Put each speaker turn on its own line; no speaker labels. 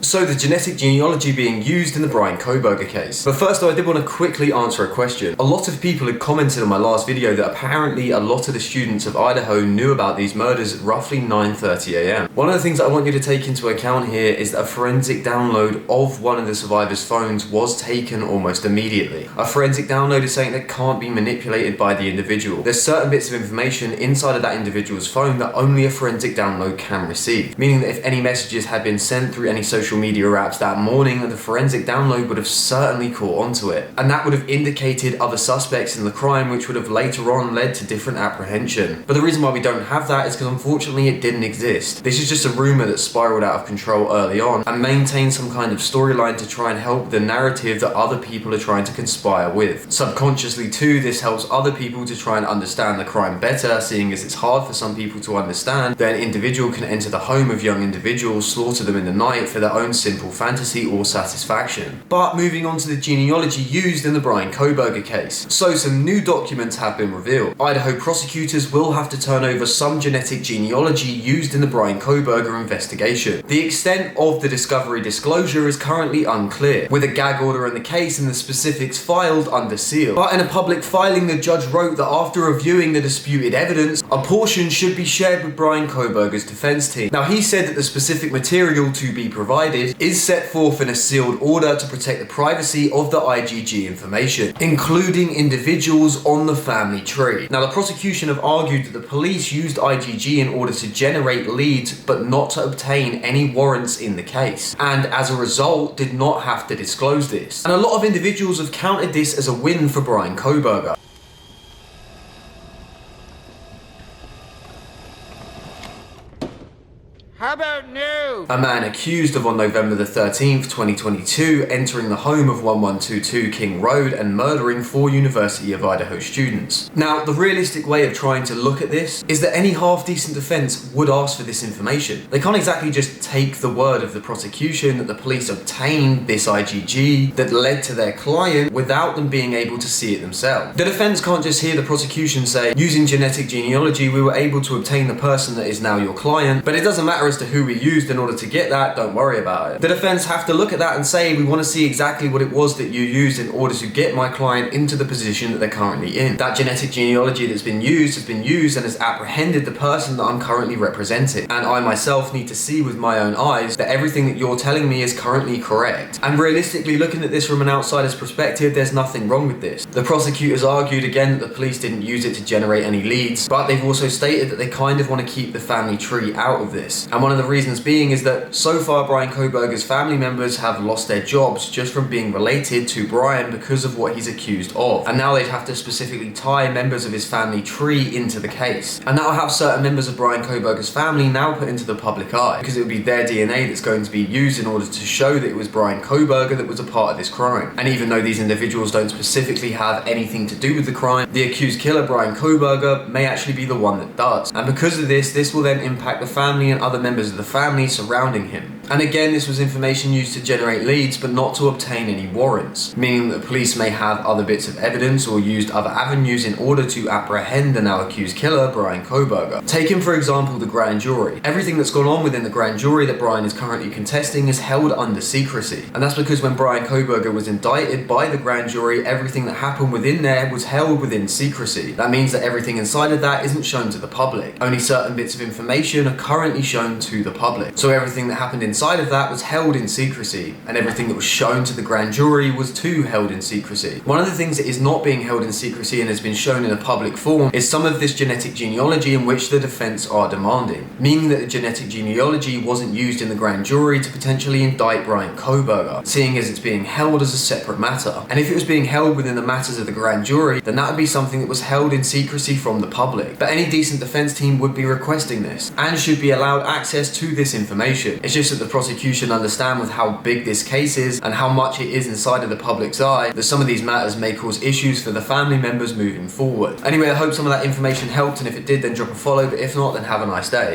So the genetic genealogy being used in the Bryan Kohberger case. But first though, I did want to quickly answer a question. A lot of people had commented on my last video that apparently a lot of the students of Idaho knew about these murders at roughly 9:30 a.m. One of the things that I want you to take into account here is that a forensic download of one of the survivors' phones was taken almost immediately. A forensic download is something that can't be manipulated by the individual. There's certain bits of information inside of that individual's phone that only a forensic download can receive, meaning that if any messages had been sent through any social media apps that morning, the forensic download would have certainly caught onto it, and that would have indicated other suspects in the crime, which would have later on led to different apprehension. But the reason why we don't have that is because unfortunately it didn't exist. This is just a rumor that spiraled out of control early on and maintained some kind of storyline to try and help the narrative that other people are trying to conspire with. Subconsciously too, this helps other people to try and understand the crime better, seeing as it's hard for some people to understand that an individual can enter the home of young individuals, slaughter them in the night for their own simple fantasy or satisfaction. But moving on to the genealogy used in the Bryan Kohberger case. So some new documents have been revealed. Idaho prosecutors will have to turn over some genetic genealogy used in the Bryan Kohberger investigation. The extent of the discovery disclosure is currently unclear, with a gag order in the case and the specifics filed under seal. But in a public filing, the judge wrote that after reviewing the disputed evidence, a portion should be shared with Bryan Kohberger's defense team. Now, he said that the specific material to be provided is set forth in a sealed order to protect the privacy of the IGG information, including individuals on the family tree. Now, the prosecution have argued that the police used IGG in order to generate leads, but not to obtain any warrants in the case, and as a result, did not have to disclose this. And a lot of individuals have counted this as a win for Bryan Kohberger.
How about new?
A man accused of on November the 13th, 2022, entering the home of 1122 King Road and murdering 4 University of Idaho students. Now, the realistic way of trying to look at this is that any half-decent defense would ask for this information. They can't exactly just take the word of the prosecution that the police obtained this IGG that led to their client without them being able to see it themselves. The defense can't just hear the prosecution say, using genetic genealogy, we were able to obtain the person that is now your client, but it doesn't matter as to who we used in order to get that, don't worry about it. The defense have to look at that and say, we want to see exactly what it was that you used in order to get my client into the position that they're currently in. That genetic genealogy that's been used has been used and has apprehended the person that I'm currently representing. And I myself need to see with my own eyes that everything that you're telling me is currently correct. And realistically, looking at this from an outsider's perspective, there's nothing wrong with this. The prosecutors argued again that the police didn't use it to generate any leads, but they've also stated that they kind of want to keep the family tree out of this. And one of the reasons being is that so far Bryan Kohberger's family members have lost their jobs just from being related to Bryan because of what he's accused of. And now they'd have to specifically tie members of his family tree into the case. And that'll have certain members of Bryan Kohberger's family now put into the public eye, because it would be their DNA that's going to be used in order to show that it was Bryan Kohberger that was a part of this crime. And even though these individuals don't specifically have anything to do with the crime, the accused killer, Bryan Kohberger, may actually be the one that does. And because of this, this will then impact the family and other members of the family surrounding him. And again, this was information used to generate leads, but not to obtain any warrants, meaning that the police may have other bits of evidence or used other avenues in order to apprehend the now accused killer, Bryan Kohberger. Taking, for example, the grand jury. Everything that's gone on within the grand jury that Bryan is currently contesting is held under secrecy. And that's because when Bryan Kohberger was indicted by the grand jury, everything that happened within there was held within secrecy. That means that everything inside of that isn't shown to the public. Only certain bits of information are currently shown to the public. So everything that happened inside of that was held in secrecy, and everything that was shown to the grand jury was too held in secrecy. One of the things that is not being held in secrecy and has been shown in a public form is some of this genetic genealogy in which the defense are demanding, meaning that the genetic genealogy wasn't used in the grand jury to potentially indict Bryan Kohberger, seeing as it's being held as a separate matter. And if it was being held within the matters of the grand jury, then that would be something that was held in secrecy from the public. But any decent defense team would be requesting this and should be allowed access to this information. It's just that the prosecution understand with how big this case is and how much it is inside of the public's eye that some of these matters may cause issues for the family members moving forward. Anyway, I hope some of that information helped, and if it did, then drop a follow, but if not, then have a nice day.